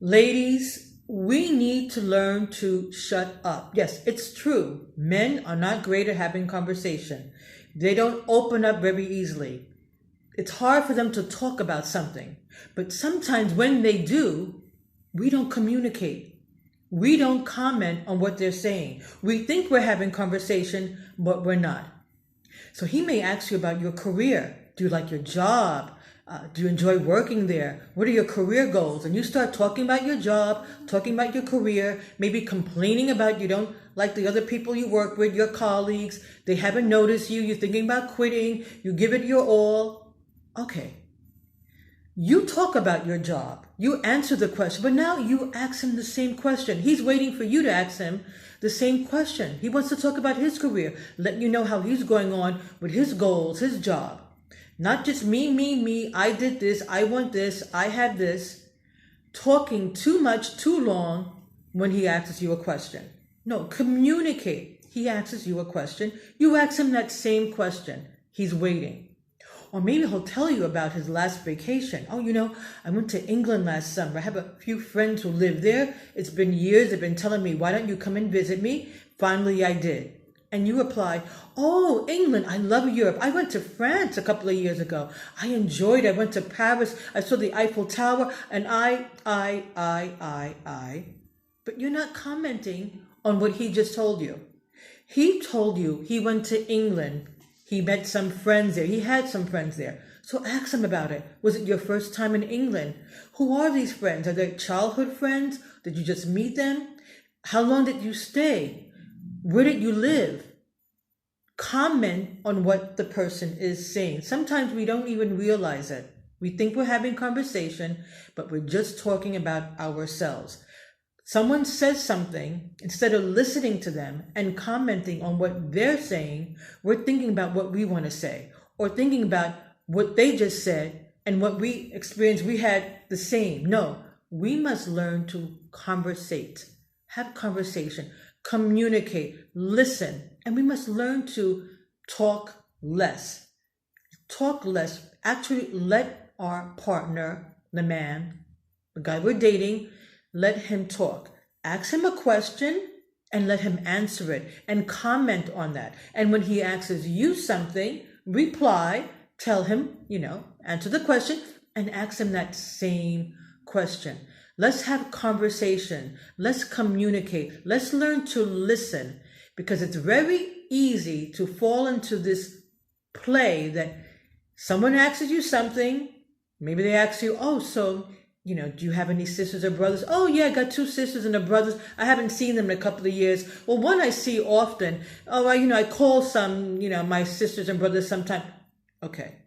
Ladies, we need to learn to shut up. Yes, it's true. Men are not great at having conversation. They don't open up very easily. It's hard for them to talk about something. But sometimes when they do, we don't communicate. We don't comment on what they're saying. We think we're having conversation, but we're not. So he may ask you about your career. Do you like your job? Do you enjoy working there? What are your career goals? And you start talking about your job, talking about your career, maybe complaining about you don't like the other people you work with, your colleagues. They haven't noticed you. You're thinking about quitting. You give it your all. Okay. You talk about your job. You answer the question, but now you ask him the same question. He's waiting for you to ask him the same question. He wants to talk about his career, letting you know how he's going on with his goals, his job. Not just me, I did this, I want this, I have this. Talking too much, too long when he asks you a question. No, communicate. He asks you a question. You ask him that same question. He's waiting. Or maybe he'll tell you about his last vacation. Oh, I went to England last summer. I have a few friends who live there. It's been years. They've been telling me, why don't you come and visit me? Finally, I did. And you reply, oh, England, I love Europe. I went to France a couple of years ago. I enjoyed it. I went to Paris. I saw the Eiffel Tower. And I. But you're not commenting on what he just told you. He told you he went to England. He met some friends there. He had some friends there. So ask him about it. Was it your first time in England? Who are these friends? Are they childhood friends? Did you just meet them? How long did you stay? Where did you live? Comment on what the person is saying. Sometimes we don't even realize it. We think we're having conversation, but we're just talking about ourselves. Someone says something, instead of listening to them and commenting on what they're saying, we're thinking about what we want to say, or thinking about what they just said and what we experienced. We had the same. No, we must learn to conversate, have conversation, communicate, listen, and we must learn to talk less. Talk less. Actually, let our partner, the man, the guy we're dating, let him talk. Ask him a question and let him answer it and comment on that. And when he asks you something, reply, tell him, answer the question and ask him that same question. Let's have conversation. Let's communicate. Let's learn to listen, because it's very easy to fall into this play that someone asks you something. Maybe they ask you, do you have any sisters or brothers? Oh, yeah, I got 2 sisters and a brothers. I haven't seen them in a couple of years. Well, one I see often. Oh, I call some, my sisters and brothers sometime. Okay.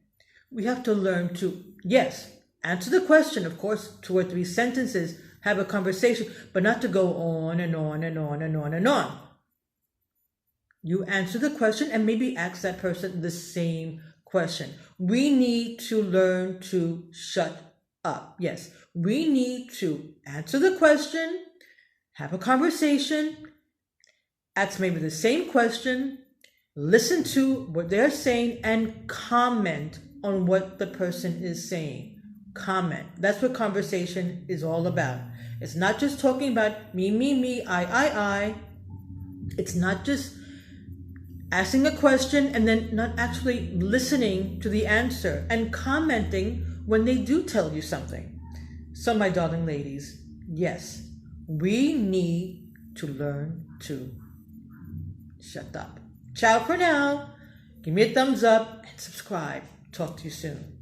We have to learn to, yes, answer the question, of course, 2 or 3 sentences, have a conversation, but not to go on and on and on and on and on. You answer the question and maybe ask that person the same question. We need to learn to shut up. Yes, we need to answer the question, have a conversation, ask maybe the same question, listen to what they're saying, and comment on what the person is saying. Comment. That's what conversation is all about. It's not just talking about me, I. It's not just asking a question and then not actually listening to the answer and commenting when they do tell you something. So, my darling ladies, yes, we need to learn to shut up. Ciao for now. Give me a thumbs up and subscribe. Talk to you soon.